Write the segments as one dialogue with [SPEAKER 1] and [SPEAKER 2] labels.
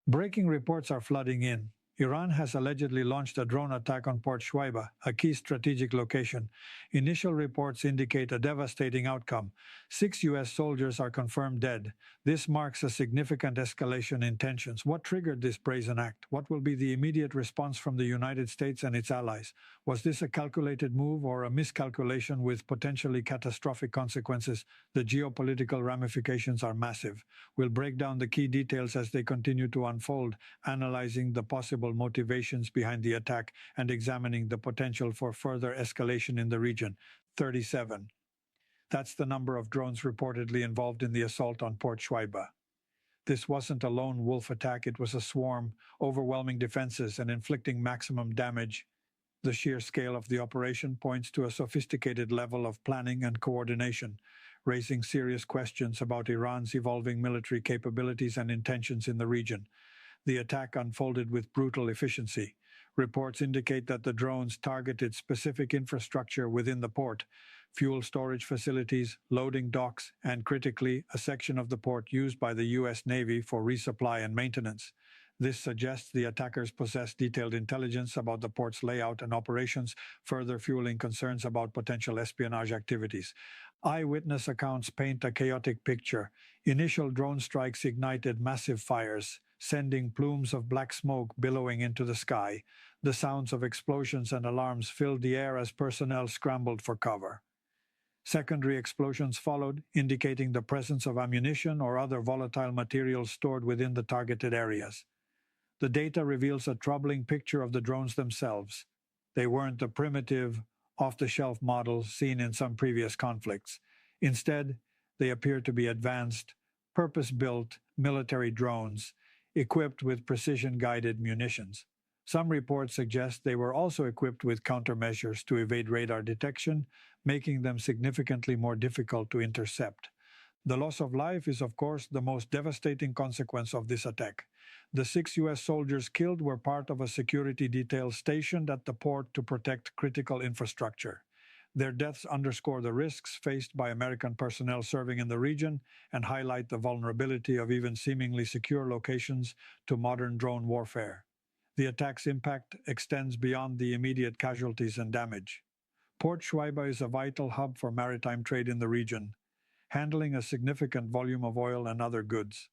[SPEAKER 1] Breaking reports are flooding in. Iran has allegedly launched a drone attack on Port Shuaiba, a key strategic location. Initial reports indicate a devastating outcome. 6 U.S. soldiers are confirmed dead. This marks a significant escalation in tensions. What triggered this brazen act? What will be the immediate response from the United States and its allies? Was this a calculated move or a miscalculation with potentially catastrophic consequences? The geopolitical ramifications are massive. We'll break down the key details as they continue to unfold, analyzing the possible motivations behind the attack and examining the potential for further escalation in the region. 37. That's the number of drones reportedly involved in the assault on Port Shuaiba. This wasn't a lone wolf attack, it was a swarm, overwhelming defenses and inflicting maximum damage. The sheer scale of the operation points to a sophisticated level of planning and coordination, raising serious questions about Iran's evolving military capabilities and intentions in the region. The attack unfolded with brutal efficiency. Reports indicate that the drones targeted specific infrastructure within the port, fuel storage facilities, loading docks, and critically, a section of the port used by the U.S. Navy for resupply and maintenance. This suggests the attackers possess detailed intelligence about the port's layout and operations, further fueling concerns about potential espionage activities. Eyewitness accounts paint a chaotic picture. Initial drone strikes ignited massive fires, sending plumes of black smoke billowing into the sky. The sounds of explosions and alarms filled the air as personnel scrambled for cover. Secondary explosions followed, indicating the presence of ammunition or other volatile materials stored within the targeted areas. The data reveals a troubling picture of the drones themselves. They weren't the primitive, off-the-shelf models seen in some previous conflicts. Instead, they appear to be advanced, purpose-built military drones equipped with precision-guided munitions. Some reports suggest they were also equipped with countermeasures to evade radar detection, making them significantly more difficult to intercept. The loss of life is, of course, the most devastating consequence of this attack. The 6 U.S. soldiers killed were part of a security detail stationed at the port to protect critical infrastructure. Their deaths underscore the risks faced by American personnel serving in the region and highlight the vulnerability of even seemingly secure locations to modern drone warfare. The attack's impact extends beyond the immediate casualties and damage. Port Shuaiba is a vital hub for maritime trade in the region, handling a significant volume of oil and other goods.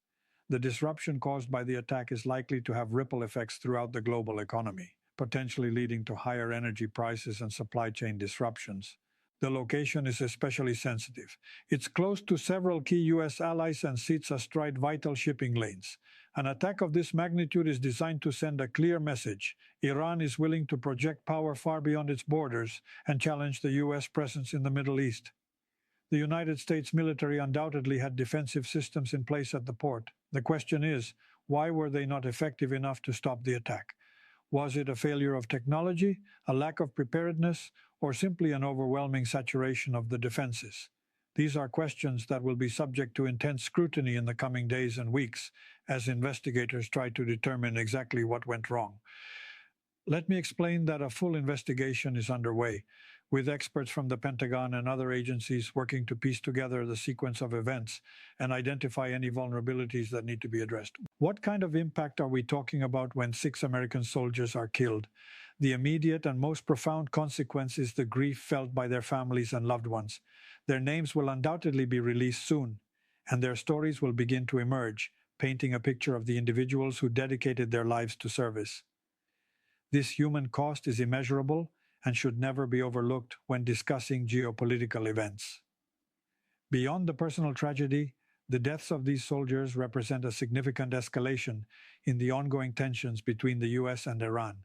[SPEAKER 1] The disruption caused by the attack is likely to have ripple effects throughout the global economy, potentially leading to higher energy prices and supply chain disruptions. The location is especially sensitive. It's close to several key U.S. allies and sits astride vital shipping lanes. An attack of this magnitude is designed to send a clear message. Iran is willing to project power far beyond its borders and challenge the U.S. presence in the Middle East. The United States military undoubtedly had defensive systems in place at the port. The question is, why were they not effective enough to stop the attack? Was it a failure of technology, a lack of preparedness, or simply an overwhelming saturation of the defenses? These are questions that will be subject to intense scrutiny in the coming days and weeks as investigators try to determine exactly what went wrong. Let me explain that a full investigation is underway, with experts from the Pentagon and other agencies working to piece together the sequence of events and identify any vulnerabilities that need to be addressed. What kind of impact are we talking about when 6 American soldiers are killed? The immediate and most profound consequence is the grief felt by their families and loved ones. Their names will undoubtedly be released soon, and their stories will begin to emerge, painting a picture of the individuals who dedicated their lives to service. This human cost is immeasurable and should never be overlooked when discussing geopolitical events. Beyond the personal tragedy, the deaths of these soldiers represent a significant escalation in the ongoing tensions between the U.S. and Iran.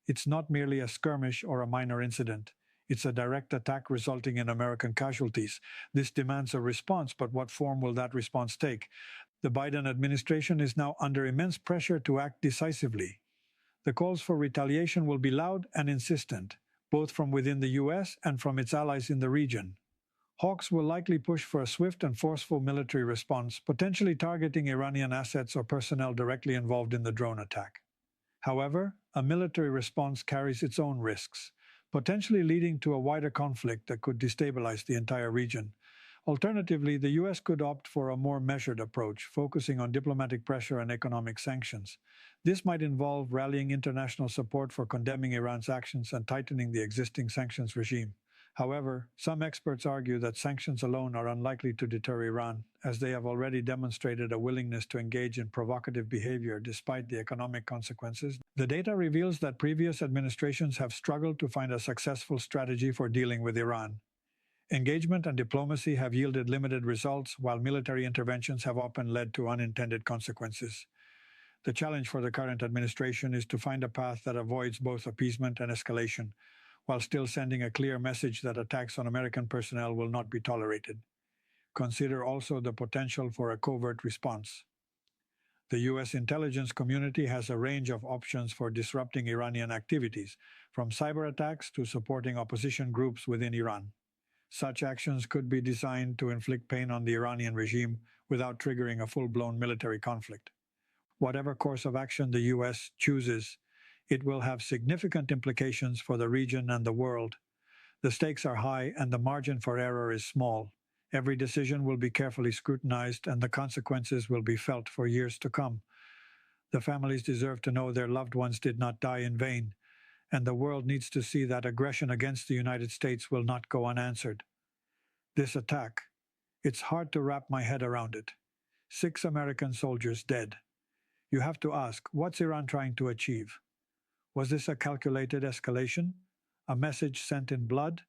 [SPEAKER 1] It's not merely a skirmish or a minor incident. It's a direct attack resulting in American casualties. This demands a response, but what form will that response take? The Biden administration is now under immense pressure to act decisively. The calls for retaliation will be loud and insistent, both from within the U.S. and from its allies in the region. Hawks will likely push for a swift and forceful military response, potentially targeting Iranian assets or personnel directly involved in the drone attack. However, a military response carries its own risks, potentially leading to a wider conflict that could destabilize the entire region. Alternatively, the US could opt for a more measured approach, focusing on diplomatic pressure and economic sanctions. This might involve rallying international support for condemning Iran's actions and tightening the existing sanctions regime. However, some experts argue that sanctions alone are unlikely to deter Iran, as they have already demonstrated a willingness to engage in provocative behavior despite the economic consequences. The data reveals that previous administrations have struggled to find a successful strategy for dealing with Iran. Engagement and diplomacy have yielded limited results, while military interventions have often led to unintended consequences. The challenge for the current administration is to find a path that avoids both appeasement and escalation, while still sending a clear message that attacks on American personnel will not be tolerated. Consider also the potential for a covert response. The U.S. intelligence community has a range of options for disrupting Iranian activities, from cyber attacks to supporting opposition groups within Iran. Such actions could be designed to inflict pain on the Iranian regime without triggering a full-blown military conflict. Whatever course of action the U.S. chooses, it will have significant implications for the region and the world. The stakes are high and the margin for error is small. Every decision will be carefully scrutinized and the consequences will be felt for years to come. The families deserve to know their loved ones did not die in vain, and the world needs to see that aggression against the United States will not go unanswered. This attack, it's hard to wrap my head around it. 6 American soldiers dead. You have to ask, what's Iran trying to achieve? Was this a calculated escalation, a message sent in blood,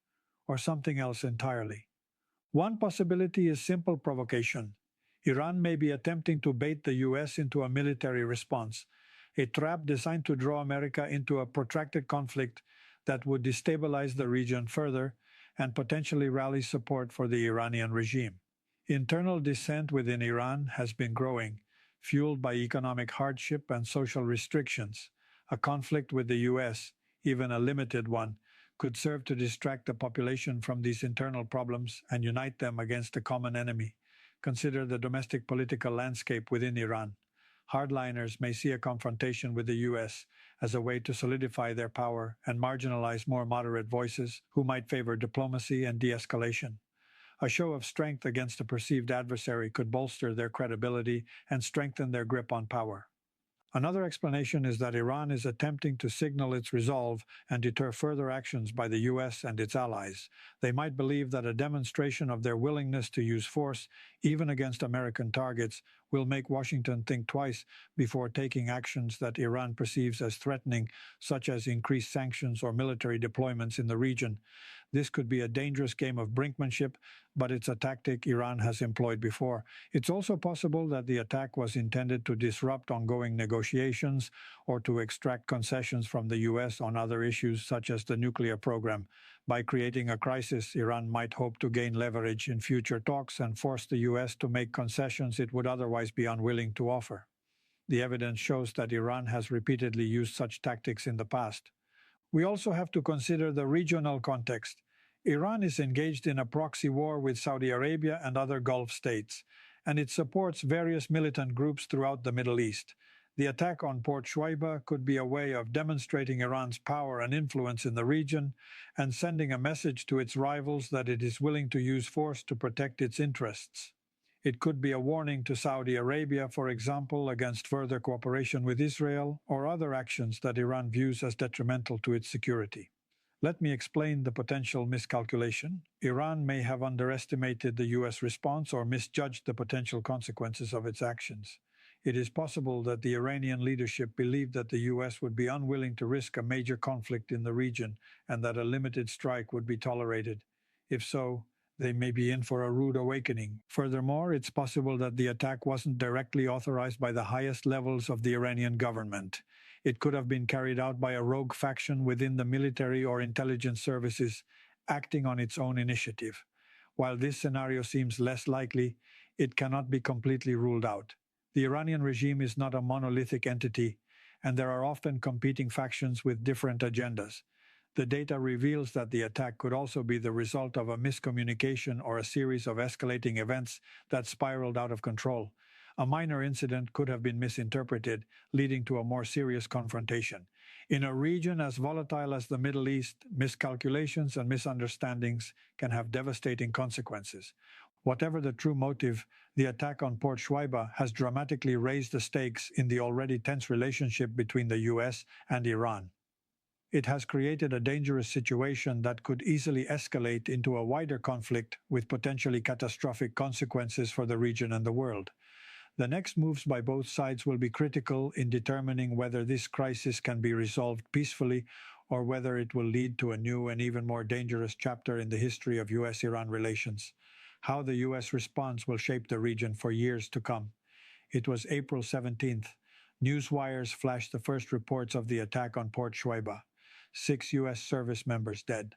[SPEAKER 1] or something else entirely? One possibility is simple provocation. Iran may be attempting to bait the US into a military response, a trap designed to draw America into a protracted conflict that would destabilize the region further and potentially rally support for the Iranian regime. Internal dissent within Iran has been growing, fueled by economic hardship and social restrictions. A conflict with the US, even a limited one, could serve to distract the population from these internal problems and unite them against a common enemy. Consider the domestic political landscape within Iran. Hardliners may see a confrontation with the US as a way to solidify their power and marginalize more moderate voices who might favor diplomacy and de-escalation. A show of strength against a perceived adversary could bolster their credibility and strengthen their grip on power. Another explanation is that Iran is attempting to signal its resolve and deter further actions by the US and its allies. They might believe that a demonstration of their willingness to use force, even against American targets, will make Washington think twice before taking actions that Iran perceives as threatening, such as increased sanctions or military deployments in the region. This could be a dangerous game of brinkmanship, but it's a tactic Iran has employed before. It's also possible that the attack was intended to disrupt ongoing negotiations or to extract concessions from the US on other issues such as the nuclear program. By creating a crisis, Iran might hope to gain leverage in future talks and force the US to make concessions it would otherwise be unwilling to offer. The evidence shows that Iran has repeatedly used such tactics in the past. We also have to consider the regional context. Iran is engaged in a proxy war with Saudi Arabia and other Gulf states, and it supports various militant groups throughout the Middle East. The attack on Port Shuaiba could be a way of demonstrating Iran's power and influence in the region and sending a message to its rivals that it is willing to use force to protect its interests. It could be a warning to Saudi Arabia, for example, against further cooperation with Israel or other actions that Iran views as detrimental to its security. Let me explain the potential miscalculation. Iran may have underestimated the US response or misjudged the potential consequences of its actions. It is possible that the Iranian leadership believed that the US would be unwilling to risk a major conflict in the region and that a limited strike would be tolerated. If so, they may be in for a rude awakening. Furthermore, it's possible that the attack wasn't directly authorized by the highest levels of the Iranian government. It could have been carried out by a rogue faction within the military or intelligence services, acting on its own initiative. While this scenario seems less likely, it cannot be completely ruled out. The Iranian regime is not a monolithic entity, and there are often competing factions with different agendas. The data reveals that the attack could also be the result of a miscommunication or a series of escalating events that spiraled out of control. A minor incident could have been misinterpreted, leading to a more serious confrontation. In a region as volatile as the Middle East, miscalculations and misunderstandings can have devastating consequences. Whatever the true motive, the attack on Port Shuaiba has dramatically raised the stakes in the already tense relationship between the US and Iran. It has created a dangerous situation that could easily escalate into a wider conflict with potentially catastrophic consequences for the region and the world. The next moves by both sides will be critical in determining whether this crisis can be resolved peacefully or whether it will lead to a new and even more dangerous chapter in the history of US-Iran relations. How the US response will shape the region for years to come. It was April 17th. Newswires flashed the first reports of the attack on Port Shuaiba. 6 US service members dead.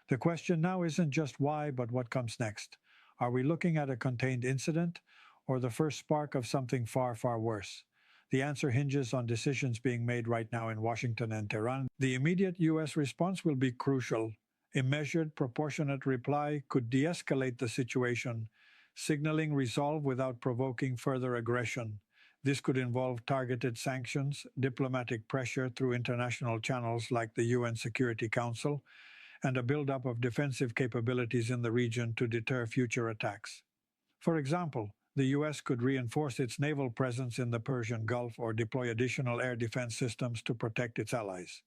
[SPEAKER 1] The question now isn't just why, but what comes next. Are we looking at a contained incident or the first spark of something far, far worse? The answer hinges on decisions being made right now in Washington and Tehran. The immediate US response will be crucial. A measured, proportionate reply could de-escalate the situation, signaling resolve without provoking further aggression. This could involve targeted sanctions, diplomatic pressure through international channels like the UN Security Council, and a buildup of defensive capabilities in the region to deter future attacks. For example, the US could reinforce its naval presence in the Persian Gulf or deploy additional air defense systems to protect its allies.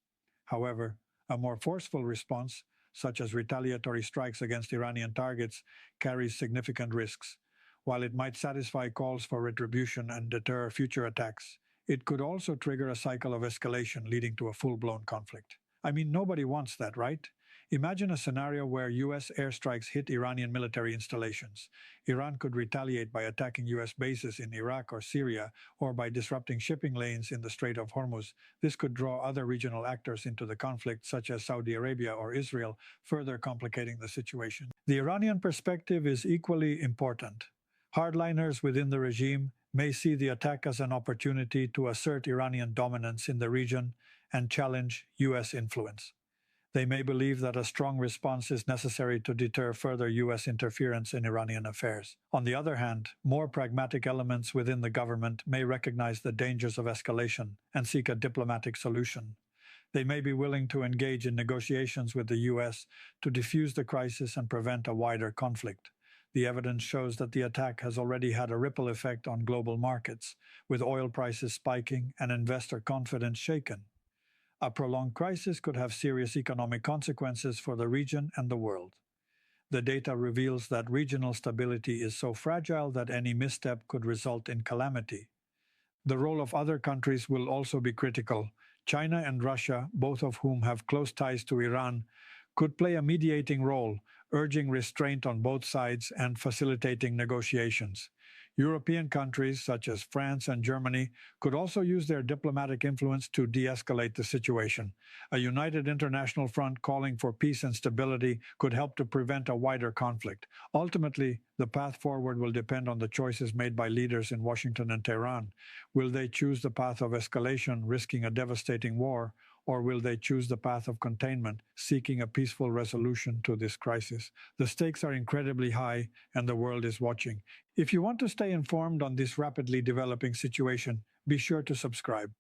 [SPEAKER 1] However, a more forceful response, such as retaliatory strikes against Iranian targets, carries significant risks. While it might satisfy calls for retribution and deter future attacks, it could also trigger a cycle of escalation leading to a full-blown conflict. I mean, nobody wants that, right? Imagine a scenario where US airstrikes hit Iranian military installations. Iran could retaliate by attacking US bases in Iraq or Syria, or by disrupting shipping lanes in the Strait of Hormuz. This could draw other regional actors into the conflict, such as Saudi Arabia or Israel, further complicating the situation. The Iranian perspective is equally important. Hardliners within the regime may see the attack as an opportunity to assert Iranian dominance in the region and challenge US influence. They may believe that a strong response is necessary to deter further US interference in Iranian affairs. On the other hand, more pragmatic elements within the government may recognize the dangers of escalation and seek a diplomatic solution. They may be willing to engage in negotiations with the US to defuse the crisis and prevent a wider conflict. The evidence shows that the attack has already had a ripple effect on global markets, with oil prices spiking and investor confidence shaken. A prolonged crisis could have serious economic consequences for the region and the world. The data reveals that regional stability is so fragile that any misstep could result in calamity. The role of other countries will also be critical. China and Russia, both of whom have close ties to Iran, could play a mediating role, urging restraint on both sides and facilitating negotiations. European countries such as France and Germany could also use their diplomatic influence to de-escalate the situation. A united international front calling for peace and stability could help to prevent a wider conflict. Ultimately, the path forward will depend on the choices made by leaders in Washington and Tehran. Will they choose the path of escalation, risking a devastating war, or will they choose the path of containment, seeking a peaceful resolution to this crisis? The stakes are incredibly high, and the world is watching. If you want to stay informed on this rapidly developing situation, be sure to subscribe.